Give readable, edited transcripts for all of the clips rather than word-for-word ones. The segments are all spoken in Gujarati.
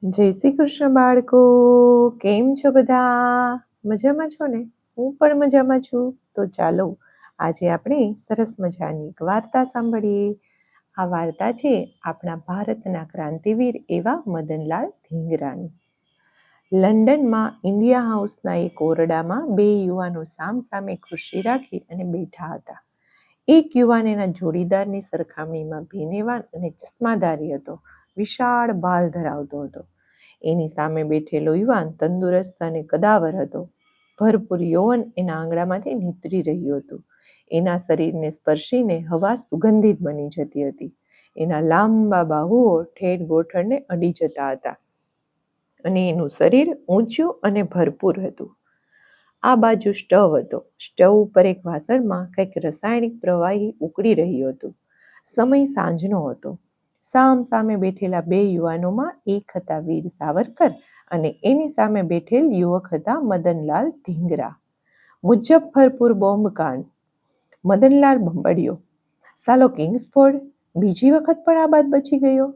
જય શ્રી કૃષ્ણ બાળકો, કેમ છો બધા? મજામાં છો ને? હું પણ મજામાં છું. તો ચાલો આજે આપણે સરસ મજાની એક વાર્તા સાંભળીએ. આ વાર્તા છે આપણા ભારતના ક્રાંતિવીર એવા મદનલાલ ધીંગરાની. લંડનમાં ઇન્ડિયા હાઉસના એક ઓરડામાં બે યુવાનો સામસામે ખુરશી રાખી અને બેઠા હતા. એક યુવાન એના જોડીદારની સરખામણીમાં ભીનેવાન અને ચશ્માધારી હતો. વિશાળ બાલ ધરાવતો હતો. એની સામે બેઠેલો યુવાન તંદુરસ્ત અને કદાવર હતો. ભરપૂર યૌવન એના આંગળામાંથી નીતરી રહ્યું હતું. એના શરીરને સ્પર્શીને હવા સુગંધિત બની જતી હતી. એના લાંબા બાહુઓ ઠેઠ ગોઠણને અડી જતા હતા અને એનું શરીર ઊંચું અને ભરપૂર હતું. આ બાજુ સ્ટવ હતો. સ્ટવ ઉપર એક વાસણમાં કંઈક રાસાયણિક પ્રવાહી ઉકળી રહ્યું હતું. સમય સાંજનો હતો. સામ સામે બેઠેલા બે યુવાનોમાં એક હતા વીર સાવરકર અને એની સામે બેઠેલ યુવક હતા મદનલાલ ધીંગરા. મુઝફ્ફરપુર બોમ્બકાંડ. મદનલાલ બંબડ્યો, સાલો કિંગ્સફોર્ડ બીજી વખત પણ આ બાદ બચી ગયો.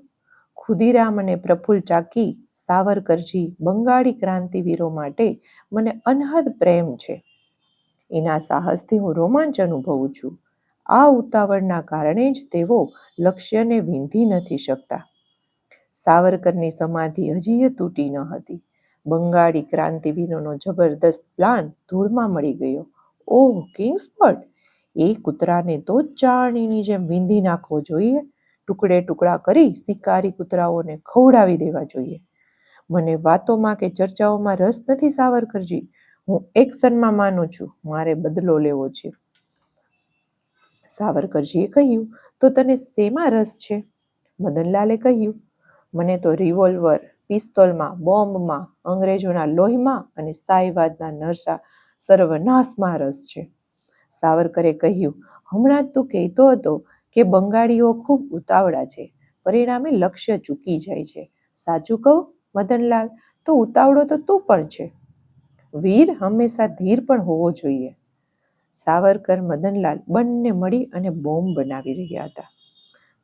ખુદીરામ અને પ્રફુલ્લ ચાકી, સાવરકરજી બંગાળી ક્રાંતિવીરો માટે મને અનહદ પ્રેમ છે. એના સાહસથી હું રોમાંચ અનુભવું છું. આ ઉતાવળના કારણે જ તેઓ લક્ષ્યને વીંધી નથી શકતા. સાવરકરની સમાધિ હજી તૂટી ન હતી. બંગાળી ક્રાંતિવીરોનો જબરદસ્ત પ્લાન ધૂળમાં મળી ગયો. ઓહ, કિંગ્સફોર્ડ! એ કૂતરાને તો ચારણીની જેમ વીંધી નાખવો જોઈએ. ટુકડે ટુકડા કરી શિકારી કૂતરાઓને ખવડાવી દેવા જોઈએ. મને વાતોમાં કે ચર્ચાઓમાં રસ નથી સાવરકરજી. હું એક્શનમાં માનું છું. મારે બદલો લેવો છે. સાવરકરજીએ કહ્યું, તો તને શેમાં રસ છે? મદનલાલે કહ્યું, મને તો રિવોલ્વર, પિસ્તોલમાં, બોમ્બમાં, અંગ્રેજોના લોહીમાં અને સાયવાદના નરસા સર્વનાશમાં રસ છે. સાવરકરે કહ્યું, હમણાં જ તું કહેતો હતો કે બંગાળીઓ ખૂબ ઉતાવળા છે, પરિણામે લક્ષ્ય ચૂકી જાય છે. સાચું કહું મદનલાલ, તો ઉતાવળો તો તું પણ છે. વીર હંમેશા ધીર પણ હોવો જોઈએ. સાવરકર, મદનલાલ બંને મળી અને બોમ્બ બનાવી રહ્યા હતા.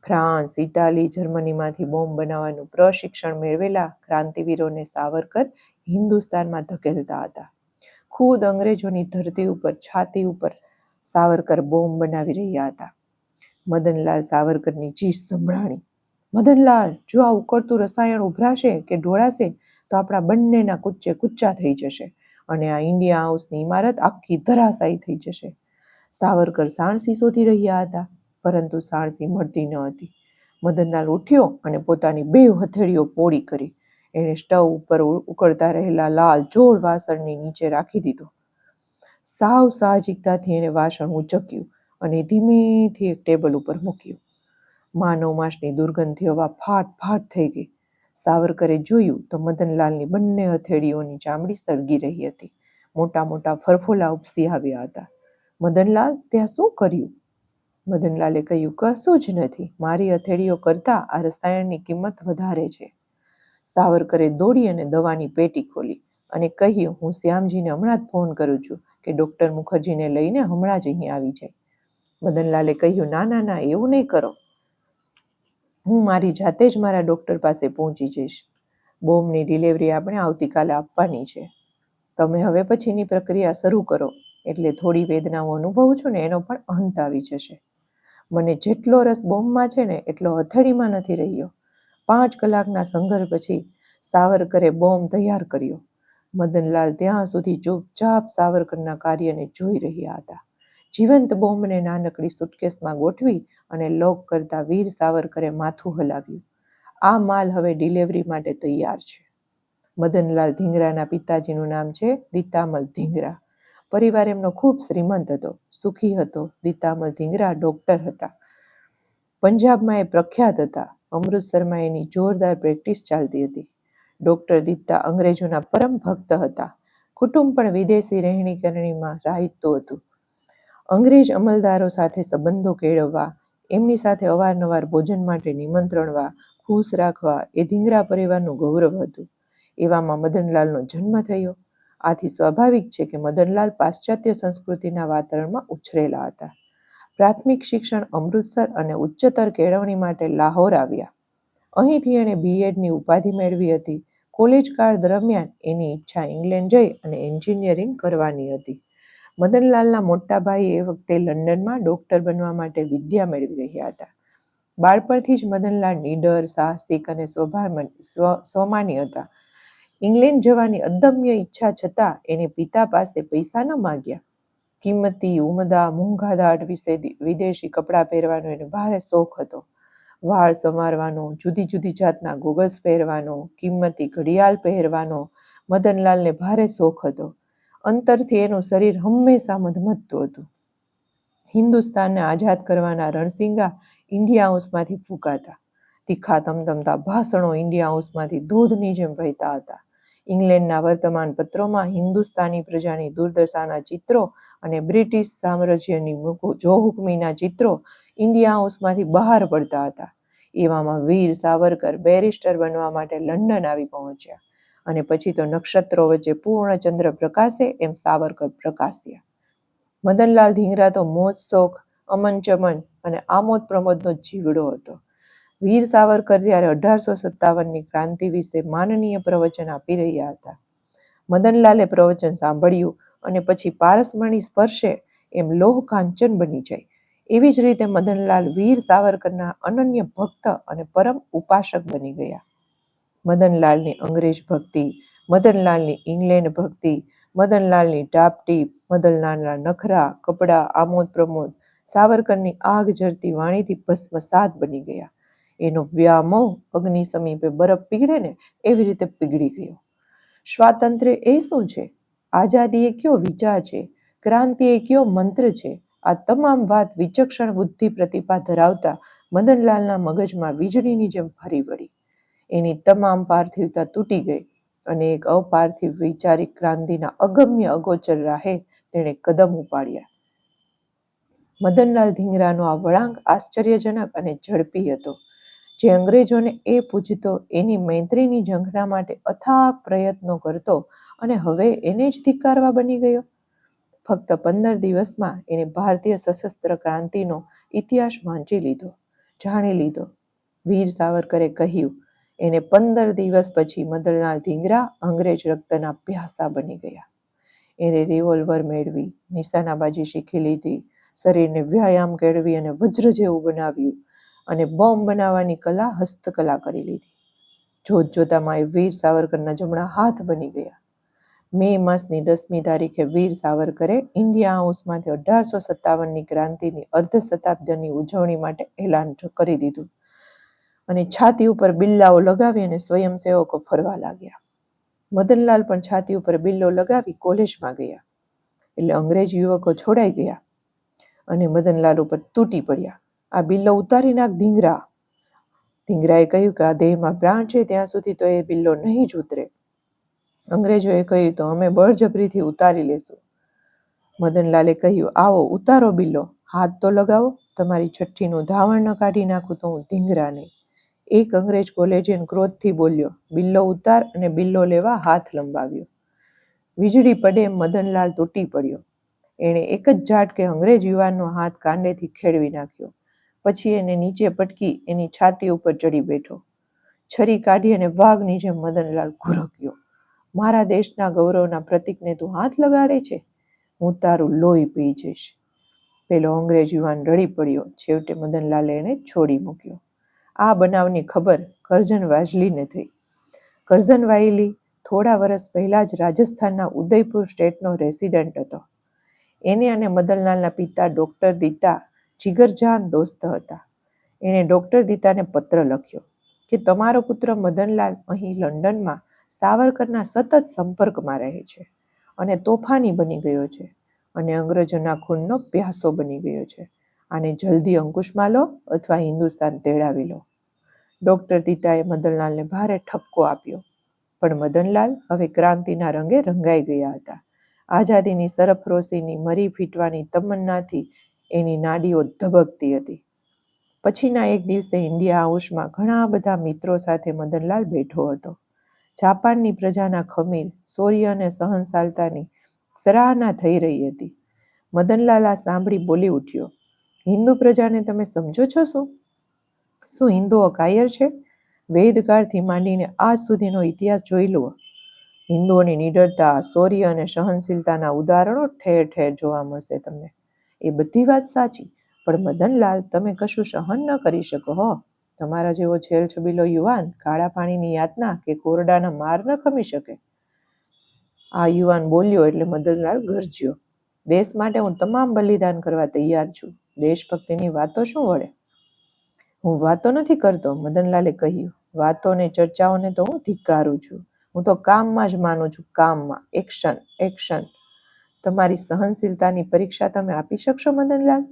ફ્રાન્સ, ઇટાલી, જર્મનીમાંથી બોમ્બ બનાવવાનું પ્રશિક્ષણ મેળવેલા ક્રાંતિવીરોને સાવરકર હિન્દુસ્તાનમાં ધકેલતા હતા. ખુદ અંગ્રેજોની ધરતી ઉપર, છાતી ઉપર સાવરકર બોમ્બ બનાવી રહ્યા હતા. મદનલાલ સાવરકરની ચીસ સંભળાણી. મદનલાલ, જો આ ઉકળતું રસાયણ ઉભરાશે કે ઢોળાશે તો આપણા બંનેના કુચ્ચે કુચ્ચા થઈ જશે અને આ ઇન્ડિયા હાઉસની ઇમારત આખી ધરાશાયી થઈ જશે. સાવરકર સાણસી શોધી રહ્યા હતા, પરંતુ સાણસી મળતી ન હતી. મદનલાલ ઉઠ્યો અને પોતાની બે હથેળીઓ પોળી કરી. એણે સ્ટવ ઉપર ઉકળતા રહેલા લાલ જોળ વાસણની નીચે રાખી દીધો. સાવ સાહજિકતાથી એણે વાસણ ઉંચક્યું અને ધીમેથી એક ટેબલ ઉપર મૂક્યું. માનવ માંસની દુર્ગંધથી હવા ફાટ ફાટ થઈ ગઈ. સાવરકરે જોયું તો મદનલાલની બંને હથેળીઓની ચામડી સળગી રહી હતી. મોટા મોટા ફરફોલા ઉપસી આવ્યા હતા. મદનલાલ, ત્યાં શું કર્યું? મદનલાલે કહ્યું, કશું જ નથી. મારી હથેળીઓ કરતાં આ રસાયણની કિંમત વધારે છે. સાવરકરે દોડી અને દવાની પેટી ખોલી અને કહ્યું, હું શ્યામજીને હમણાં જ ફોન કરું છું કે ડૉક્ટર મુખર્જીને લઈને હમણાં જ અહીં આવી જાય. મદનલાલે કહ્યું, ના ના ના, એવું નહીં કરો. હું મારી જાતે જ મારા ડૉક્ટર પાસે પહોંચી જઈશ. બોમ્બની ડિલિવરી આપણે આવતીકાલે આપવાની છે. તમે હવે પછીની પ્રક્રિયા શરૂ કરો, એટલે થોડી વેદનાઓ અનુભવું છું ને એનો પણ અંત આવી જશે. મને જેટલો રસ બોમ્બમાં છે ને એટલો હથેળીમાં નથી રહ્યો. 5 કલાકના સંઘર્ષ પછી સાવરકરે બોમ્બ તૈયાર કર્યો. મદનલાલ ત્યાં સુધી ચૂપચાપ સાવરકરના કાર્યને જોઈ રહ્યા હતા. જીવંત બોમ્બને નાનકડી સુટકેસમાં ગોઠવી અને લોક કરતા વીર સાવરકરે માથું હલાવ્યું. આ માલ હવે ડિલિવરી માટે તૈયાર છે. મદનલાલ ધીંગરાના પિતાજીનું નામ છે દીતામલ ધીંગરા. પરિવાર એમનો ખૂબ શ્રીમંત હતો, સુખી હતો. દીતામલ ધીંગરા ડૉક્ટર હતા. પંજાબમાં એ પ્રખ્યાત હતા. અમૃતસરમાં એની જોરદાર પ્રેક્ટિસ ચાલતી હતી. ડૉક્ટર દીતા અંગ્રેજોના પરમ ભક્ત હતા. કુટુંબ પણ વિદેશી રહેણીકરણીમાં રાહતું હતું. અંગ્રેજ અમલદારો સાથે સંબંધો કેળવવા, એમની સાથે અવારનવાર ભોજન માટે નિમંત્રણવા, ખુશ રાખવા એ ધીંગરા પરિવારનું ગૌરવ હતું. એવામાં મદનલાલનો જન્મ થયો. આથી સ્વાભાવિક છે કે મદનલાલ પાશ્ચાત્ય સંસ્કૃતિના વાતાવરણમાં ઉછરેલા હતા. પ્રાથમિક શિક્ષણ અમૃતસર અને ઉચ્ચતર કેળવણી માટે લાહોર આવ્યા. અહીંથી એણે બીએડની ઉપાધિ મેળવી હતી. કોલેજ કાળ દરમિયાન એની ઈચ્છા ઇંગ્લેન્ડ જઈ અને એન્જિનિયરિંગ કરવાની હતી. મદનલાલના મોટા ભાઈ એ વખતે લંડનમાં ડોક્ટર બનવા માટે વિદ્યા મેળવી રહ્યા હતા. બાળપણથી જ મદનલાલ નીડર, સાહસિક અને સ્વમાની હતા. ઇંગ્લેન્ડ જવાની અદમ્ય ઈચ્છા છતાં એણે પિતા પાસે પૈસા ન માગ્યા. કિંમતી, ઉમદા, મોંઘાદાટ વિદેશી કપડાં પહેરવાનો એને ભારે શોખ હતો. વાળ સમારવાનો, જુદી જુદી જાતના ગોગલ્સ પહેરવાનો, કિંમતી ઘડિયાળ પહેરવાનો મદનલાલને ભારે શોખ હતો. અંતરથી એનું શરીર હંમેશા મધમથતું હતું. હિન્દુસ્તાનને આઝાદ કરવાના રણસિંગા ઇન્ડિયા હાઉસમાંથી ફૂંકાતા. તીખા તમતમતા ભાષણો ઇન્ડિયા હાઉસમાંથી ધોધની જેમ વહેતા હતા. ઇંગ્લેન્ડના વર્તમાન પત્રોમાં હિન્દુસ્તાની પ્રજાની દુર્દશાના ચિત્રો અને બ્રિટિશ સામ્રાજ્યની જોહુકમીના ચિત્રો ઇન્ડિયા હાઉસમાંથી બહાર પડતા હતા. એવામાં વીર સાવરકર બેરિસ્ટર બનવા માટે લંડન આવી પહોંચ્યા અને પછી તો નક્ષત્રો વચ્ચે પૂર્ણચંદ્ર પ્રકાશે એમ સાવરકર પ્રકાશ્યા. મદનલાલ ધીંગરા તો મોજ શોખ, અમન ચમન અને આમોદ પ્રમોદનો જીવડો હતો. વીર સાવરકર ત્યારે 1857ની ક્રાંતિ વિશે માનનીય પ્રવચન આપી રહ્યા હતા. મદનલાલે પ્રવચન સાંભળ્યું અને પછી પારસમણી સ્પર્શે એમ લોહ કાંચન બની જાય. એવી જ રીતે મદનલાલ વીર સાવરકરના અનન્ય ભક્ત અને પરમ ઉપાસક બની ગયા. મદનલાલની અંગ્રેજ ભક્તિ, મદનલાલની ઇંગ્લેન્ડ ભક્તિ, મદનલાલની ટાપટીપ, મદનલાલના નખરા, કપડાં, આમોદ પ્રમોદ સાવરકરની આગ ઝરતી વાણીથી ભસ્મસાત બની ગયા. એનો વ્યામોહ અગ્નિ સમીપે બરફ પીગળે ને એવી રીતે પીગળી ગયો. સ્વાતંત્ર્ય એ શું છે? આઝાદી એ કયો વિચાર છે? ક્રાંતિ એ કયો મંત્ર છે? આ તમામ વાત વિચક્ષણ બુદ્ધિ પ્રતિભા ધરાવતા મદનલાલના મગજમાં વીજળીની જેમ ફરી વળી. એની તમામ પાર્થિવતા તૂટી ગઈ અને એક અપાર્થિવ વૈચારિક ક્રાંતિના અગમ્ય અગોચર રાહે તેણે કદમ ઉપાડ્યા. મદનલાલ ધીંગરાનો આ વળાંક આશ્ચર્યજનક અને ઝડપી હતો. જે અંગ્રેજોને એ પૂજતો, એની મૈત્રીની ઝંખના માટે અથાગ પ્રયત્નો કરતો અને હવે એને જ ધિક્કારવા બની ગયો. ફક્ત 15 દિવસમાં એને ભારતીય સશસ્ત્ર ક્રાંતિનો ઇતિહાસ વાંચી લીધો, જાણી લીધો. વીર સાવરકરે કહ્યું, એને 15 દિવસ પછી મદનલાલ ધીંગરા અંગ્રેજ રક્તના પ્યાસા બની ગયા. એને રિવોલ્વર મેળવી, નિશાનાબાજી શીખી લીધી, શરીરને વ્યાયામ કેળવી અને વજ્ર જેવું બનાવ્યું અને બોમ્બ બનાવવાની કલા હસ્તકલા કરી લીધી. જોત જોતામાં એ વીર સાવરકરના જમણા હાથ બની ગયા. મે માસની 10મી તારીખે વીર સાવરકરે ઇન્ડિયા હાઉસમાંથી 1857ની ક્રાંતિની અર્ધ શતાબ્દીની ઉજવણી માટે એલાન કરી દીધું અને છાતી ઉપર બિલ્લાઓ લગાવી અને સ્વયંસેવકો ફરવા લાગ્યા. મદનલાલ પણ છાતી ઉપર બિલ્લો લગાવી કોલેજમાં ગયા. એટલે અંગ્રેજ યુવકો છોડાઈ ગયા અને મદનલાલ ઉપર તૂટી પડ્યા. આ બિલ્લો ઉતારી નાખ ધીંગરા. ધીંગરાએ કહ્યું કે આ દેહમાં પ્રાણ છે ત્યાં સુધી તો એ બિલ્લો નહીં જ ઉતરે. અંગ્રેજોએ કહ્યું તો અમે બળજબરીથી ઉતારી લેશું. મદનલાલે કહ્યું, આવો ઉતારો બિલ્લો, હાથ તો લગાવો. તમારી છઠ્ઠીનું ધાવણ ન કાઢી નાખું તો હું ધીંગરા નહીં. એક અંગ્રેજ કોલેજિયન ક્રોધથી બોલ્યો, બિલ્લો ઉતાર, અને બિલ્લો લેવા હાથ લંબાવ્યો. વીજળી પડે એમ મદનલાલ તૂટી પડ્યો. એણે એક જ ઝાટકે અંગ્રેજ યુવાનનો હાથ કાંડેથી ખેડવી નાખ્યો. પછી એને નીચે પટકી એની છાતી ઉપર ચડી બેઠો. છરી કાઢી અને વાઘની જેમ મદનલાલ ઘુરક્યો. મારા દેશના ગૌરવના પ્રતીકને તું હાથ લગાડે છે? હું તારું લોહી પી જઈશ. પેલો અંગ્રેજ યુવાન રડી પડ્યો. છેવટે મદનલાલે એને છોડી મૂક્યો. આ બનાવની ખબર કરઝન વાજલીને થઈ. કરઝન વાયલી થોડા વર્ષ પહેલા જ રાજસ્થાનના ઉદયપુર સ્ટેટનો રેસિડન્ટ હતો. એને અને મદનલાલના પિતા ડોક્ટર દીતા જીગરજાન દોસ્ત હતા. એણે ડોક્ટર દીતાને પત્ર લખ્યો કે તમારો પુત્ર મદનલાલ અહીં લંડનમાં સાવરકરના સતત સંપર્કમાં રહે છે અને તોફાની બની ગયો છે અને અંગ્રેજોના ખૂનનો પ્યાસો બની ગયો છે. આને જલ્દી અંકુશમાં લો અથવા હિન્દુસ્તાન તેડાવી લો. ડોક્ટર દીતાએ મદનલાલને ભારે ઠપકો આપ્યો. પણ મદનલાલ હવે ક્રાંતિના રંગે રંગાઈ ગયા હતા. આઝાદીની સરફરોશીની મરી ફીટવાની તમન્નાથી એની નાડીઓ ધબકતી હતી. પછીના એક દિવસે ઇન્ડિયા હાઉસમાં ઘણા બધા મિત્રો સાથે મદનલાલ બેઠો હતો. જાપાનની પ્રજાના ખમીર, શૌર્ય અને સહનશીલતાની સરાહના થઈ રહી હતી. મદનલાલ આ સાંભળી બોલી ઉઠ્યો, હિન્દુ પ્રજાને તમે સમજો છો શું? શું હિન્દુઓ કાયર છે? વેદકાળથી માંડીને આજ સુધીનો ઇતિહાસ જોઈ લો. હિન્દુઓની નિડરતા, શૌર્ય અને સહનશીલતાના ઉદાહરણો ઠેર ઠેર જોવા મળશે તમને. એ બધી વાત સાચી, પણ મદનલાલ, તમે કશું સહન ન કરી શકો હો. તમારા જેવો છેલ્છબીલો યુવાન કાળા પાણીની યાતના કે કોરડાના માર ન ખમી શકે. આ યુવાન બોલ્યો એટલે મદનલાલ ગરજ્યો. દેશ માટે હું તમામ બલિદાન કરવા તૈયાર છું. દેશભક્તિની વાતો શું વળે? હું વાતો નથી કરતો, મદનલાલે કહ્યું. વાતો ને ચર્ચાઓને તો હું ધિક્કારું છું. હું તો કામમાં જ માનું છું, કામમાં. Action, action. તમારી સહનશીલતાની પરીક્ષા તમે આપી શકશો, મદનલાલ?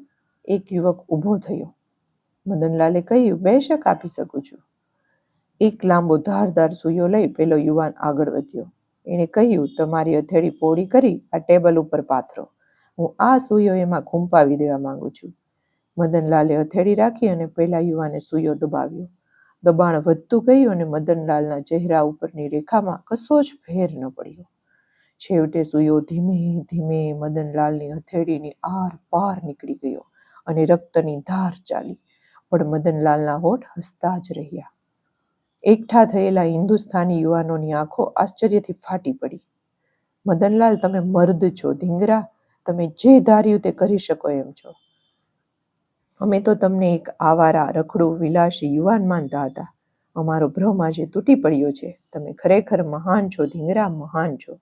એક યુવક ઊભો થયો. મદનલાલે કહ્યું, બેશક આપી શકું છું. એક લાંબો ધારદાર સૂયો લઈ પેલો યુવાન આગળ વધ્યો. એણે કહ્યું, તમારી હથેળી પહોળી કરી આ ટેબલ ઉપર પાથરો. હું આ સૂયો એમાં ખૂંપાવી દેવા માંગુ છું. મદનલાલે હથેળી રાખી અને પેલા યુવાને સૂયો દબાવ્યો. દબાણ વધતું ગયું અને મદનલાલના ચહેરા ઉપરની રેખામાં કશો જ ફેર ન પડ્યો. છેવટે સૂયો ધીમે ધીમે મદનલાલની હથેળીની આર પાર નીકળી ગયો અને રક્તની ધાર ચાલી. પણ મદનલાલના હોઠ હસતા જ રહ્યા. એકઠા થયેલા હિન્દુસ્તાની યુવાનોની આંખો આશ્ચર્યથી ફાટી પડી. મદનલાલ, તમે મર્દ છો, ધીંગરા. તમે જે ધાર્યું તે કરી શકો એમ છો. અમે તો તમને એક આવારા, રખડું, વિલાસી યુવાન માનતા હતા. અમારો ભ્રમ આજે તૂટી પડ્યો છે. તમે ખરેખર મહાન છો, ધીંગરા, મહાન છો.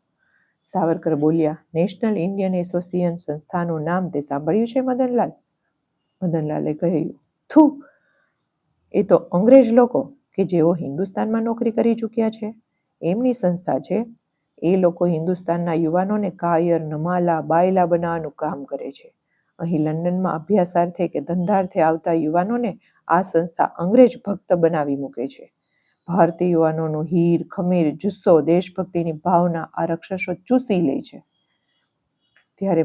સાવરકર બોલ્યા. નેશનલ ઇન્ડિયન એસોસિએશન સંસ્થાનું નામ તે સાંભળ્યું છે, મદનલાલ? મદનલાલે કહ્યું, થુ, એ તો અંગ્રેજ લોકો કે જેઓ હિન્દુસ્તાનમાં નોકરી કરી ચૂક્યા છે એમની સંસ્થા છે. એ લોકો હિન્દુસ્તાનના યુવાનોને કાયર, નમાલા, બાયલા બનાવવાનું કામ કરે છે. અહીં લંડનમાં અભ્યાસાર્થે કે ધંધાર્થે આવતા યુવાનોને આ સંસ્થા અંગ્રેજ ભક્ત બનાવી મૂકે છે. ભારતીય યુવાનોનું હીર, ખમીર, જુસ્સો, દેશભક્તિની ભાવના આ રક્ષસો ચૂસી લે છે. ત્યારે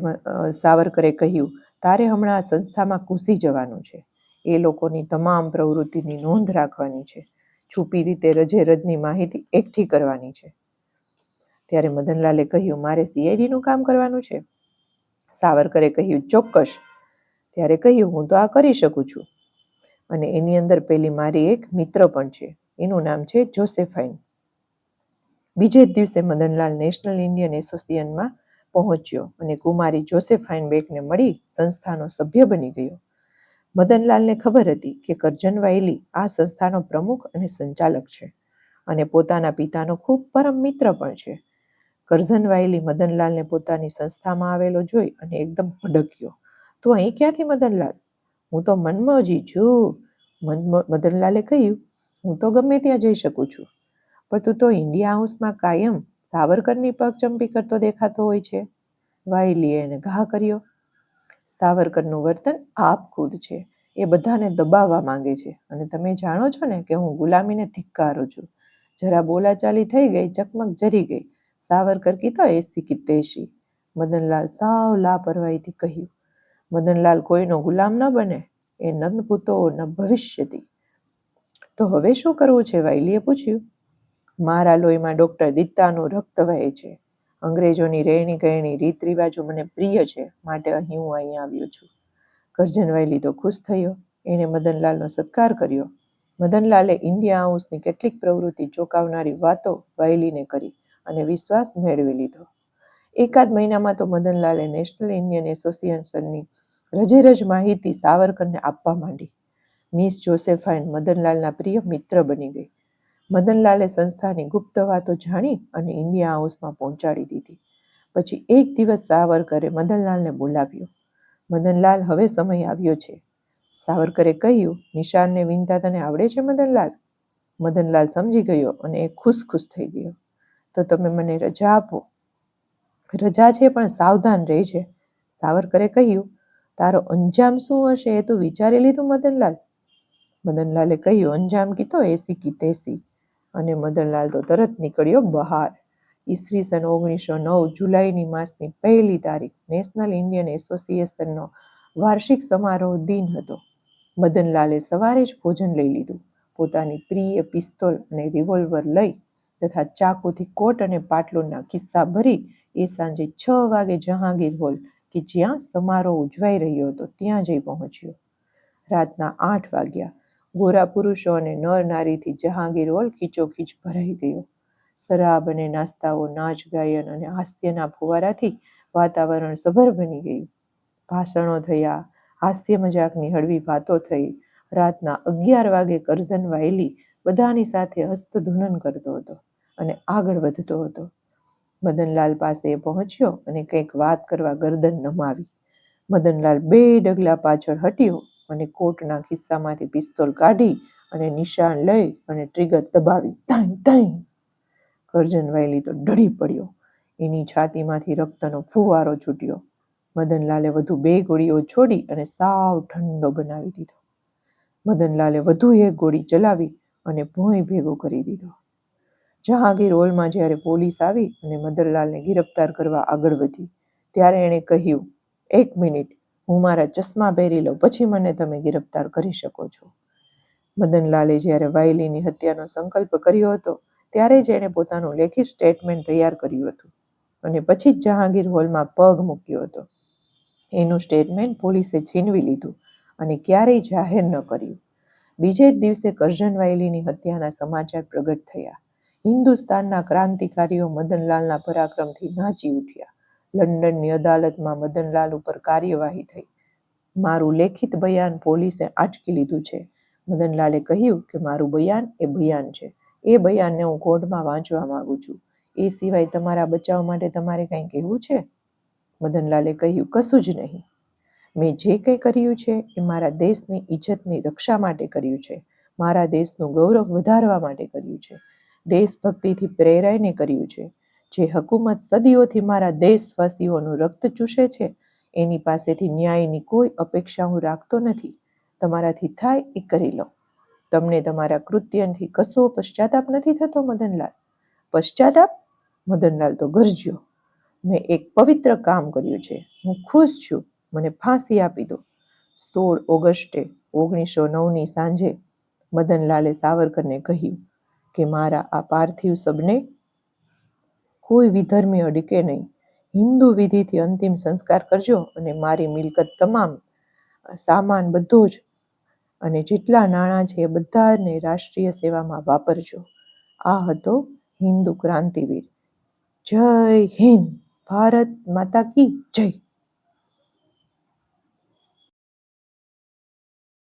સાવરકરે કહ્યું, તારે હમણાં આ સંસ્થામાં ઘૂસી જવાનું છે. એ લોકોની તમામ પ્રવૃત્તિની નોંધ રાખવાની છે. છુપી રીતે રજે રજની માહિતી એકઠી કરવાની છે. ત્યારે મદનલાલે કહ્યું, મારે સીઆઈડીનું કામ કરવાનું છે? સાવરકરે કહ્યું, ચોક્કસ. ત્યારે કહ્યું, હું તો આ કરી શકું છું. અને એની અંદર પેલી મારી એક મિત્ર પણ છે. એનું નામ છે જોસેફાઇન. બીજે જ દિવસે મદનલાલ નેશનલ ઇન્ડિયન એસોસિએશનમાં પહોંચ્યો અને કુમારી જોસેફાઇન બેકને મળી સંસ્થાનો સભ્ય બની ગયો. મદનલાલને ખબર હતી કે કરજન વાયલી આ સંસ્થાનો પ્રમુખ અને સંચાલક છે અને પોતાના પિતાનો ખૂબ પરમ મિત્ર પણ છે. કરજન વાયલી મદનલાલને પોતાની સંસ્થામાં આવેલો જોઈ અને એકદમ ભડક્યો. તું અહીં ક્યાંથી, મદનલાલ? હું તો મનમોજી છું. મદનલાલે કહ્યું, હું તો ગમે ત્યાં જઈ શકું છું, પણ તું તો ઇન્ડિયા હાઉસમાં કાયમ સાવરકરની પગચંપી કરતો દેખાતો હોય છે. વાયલીએ એને ઘા કર્યો. સાવરકરનું વર્તન આપખુદ છે. એ બધાને દબાવવા માંગે છે અને તમે જાણો છો ને કે હું ગુલામીને ધિક્કારું છું. જરા બોલાચાલી થઈ ગઈ, ચકમક જરી ગઈ. સાવરકર કી તો એસી કી તેસી. મદનલાલ સાવ લાપરવાહીથી કહ્યું. મદનલાલ કોઈનો ગુલામ ન બને. એ ન ભૂતો ન ભવિષ્યતી. તો હવે શું કરવું છે? વાયલીએ પૂછ્યું. મારા લોહીમાં ડૉક્ટર દીત્તાનું રક્ત વહે છે. અંગ્રેજોની રહેણી કહેણી, રીત રિવાજો મને પ્રિય છે, માટે હું અહીં આવ્યો છું. કરજન વાયલી તો ખુશ થયો. એણે મદનલાલનો સત્કાર કર્યો. મદનલાલે ઇન્ડિયા હાઉસની કેટલીક પ્રવૃત્તિ ચોંકાવનારી વાતો વાયલીને કરી અને વિશ્વાસ મેળવી લીધો. એકાદ મહિનામાં તો મદનલાલે નેશનલ ઇન્ડિયન એસોસિએશનની રજેરજ માહિતી સાવરકરને આપવા માંડી. મિસ જોસેફાઇન મદનલાલના પ્રિય મિત્ર બની ગઈ. મદનલાલે સંસ્થાની ગુપ્ત વાતો જાણી અને ઇન્ડિયા હાઉસમાં પહોંચાડી દીધી. પછી એક દિવસ સાવરકરે મદનલાલને બોલાવ્યો. મદનલાલ, હવે સમય આવ્યો છે. સાવરકરે કહ્યું, નિશાનને વિનતા તને આવડે છે, મદનલાલ? મદનલાલ સમજી ગયો અને એ ખુશ થઈ ગયો. તો તમે મને રજા આપો. રજા છે, પણ સાવધાન રહેજે. સાવરકરે કહ્યું, તારો અંજામ શું હશે એ તું વિચારી લીધું, મદનલાલ? મદનલાલે કહ્યું, અંજામ કીધો એસી કી તેસી. અને મદનલાલ તો તરત નીકળ્યો બહાર. ઈસવીસન 1909 જુલાઈની માસની 1લી તારીખ નેશનલ ઇન્ડિયન એસોસિએશનનો વાર્ષિક સમારોહ દિન હતો. મદનલાલે સવારે જ ભોજન લઈ લીધું. પોતાની પ્રિય પિસ્તોલ અને રિવોલ્વર લઈ તથા ચાકુથી કોટ અને પાટલુના ખિસ્સા ભરી એ સાંજે 6 વાગે જહાંગીર હોલ કે જ્યાં સમારોહ ઉજવાઈ રહ્યો હતો ત્યાં જઈ પહોંચ્યો. રાતના 8 વાગ્યા. ગોરા પુરુષો અને નર નારીથી જહાંગીર હોલ ખીચોખીચ ભરાઈ ગયો. શરાબ અને નાસ્તાઓ, નાચ ગાયન અને હાસ્યના ફુવારાથી વાતાવરણ સભર બની ગયું. ભાષણો થયા, હાસ્ય મજાકની હળવી વાતો થઈ. રાતના 11 વાગે કરઝન વાયલી બધાની સાથે હસ્તધૂનન કરતો હતો અને આગળ વધતો હતો. મદનલાલ પાસે પહોંચ્યો અને કંઈક વાત કરવા ગરદન નમાવી. મદનલાલ 2 ડગલા પાછળ હટ્યો અને કોટના ખિસ્સામાંથી પિસ્તોલ કાઢી અને નિશાન લઈ અને ટ્રિગર દબાવી. તાઈ તાઈ! કરજન વાયલી તો ઢળી પડ્યો. એની છાતીમાંથી રક્તનો ફુવારો છૂટ્યો. મદનલાલે વધુ 2 ગોળીઓ છોડી અને સાવ ઠંડો બનાવી દીધો. મદનલાલે વધુ 1 ગોળી ચલાવી અને ભોંય ભેગો કરી દીધો. જહાંગીર હોલમાં જ્યારે પોલીસ આવી અને મદનલાલને ગિરફ્તાર કરવા આગળ વધી, ત્યારે એણે કહ્યું, 1 મિનિટ, હું મારા ચશ્મા પહેરી લઉં, પછી મને તમે ગિરફ્તાર કરી શકો છો. મદનલાલે જ્યારે વાયલીની હત્યાનો સંકલ્પ કર્યો હતો, ત્યારે જ એણે પોતાનું લેખિત સ્ટેટમેન્ટ તૈયાર કર્યું હતું અને પછી જ જહાંગીર હોલમાં પગ મૂક્યો હતો. એનું સ્ટેટમેન્ટ પોલીસે છીનવી લીધું અને ક્યારેય જાહેર ન કર્યું. બીજે જ દિવસે કરજન વાયલીની હત્યાના સમાચાર પ્રગટ થયા. હિન્દુસ્તાનના ક્રાંતિકારીઓ મદનલાલના પરાક્રમથી નાચી ઉઠ્યા. લંડનની અદાલતમાં મદનલાલ ઉપર કાર્યવાહી થઈ. મારું લેખિત બયાન પોલીસે આંચકી લીધું છે. મદનલાલે કહ્યું કે મારું બયાન એ બયાન છે. એ બયાનને હું કોર્ટમાં વાંચવા માંગુ છું. એ સિવાય તમારા બચાવ માટે તમારે કંઈ કહેવું છે? મદનલાલે કહ્યું, કશું જ નહીં. મેં જે કંઈ કર્યું છે એ મારા દેશની ઇજ્જતની રક્ષા માટે કર્યું છે. મારા દેશનું ગૌરવ વધારવા માટે કર્યું છે. દેશભક્તિથી પ્રેરાઈને કર્યું છે. જે હુકુમત સદીઓથી મારા દેશવાસીઓનું રક્ત ચૂસે છે, એની પાસેથી ન્યાયની કોઈ અપેક્ષા હું રાખતો નથી. તમારાથી થાય એ કરી લો. તમને તમારા કૃત્યથી કશો પશ્ચાતાપ નથી થતો? મદનલાલ. પશ્ચાતાપ? મદનલાલ તો ગરજ્યો. મેં એક પવિત્ર કામ કર્યું છે. હું ખુશ છું. મને ફાંસી આપી દો. 16 ઓગસ્ટે 1909ની સાંજે મદનલાલે સાવરકરને કહ્યું કે મારા આ પાર્થિવ શબને કોઈ વિધર્મી અડકે નહીં. હિન્દુ વિધિથી અંતિમ સંસ્કાર કરજો અને મારી મિલકત તમામ, સામાન બધો જ અને જેટલા નાણાં છે એ બધાને રાષ્ટ્રીય સેવામાં વાપરજો. આ હતો હિન્દુ ક્રાંતિવીર. જય હિન્દ! ભારત માતા કી જય!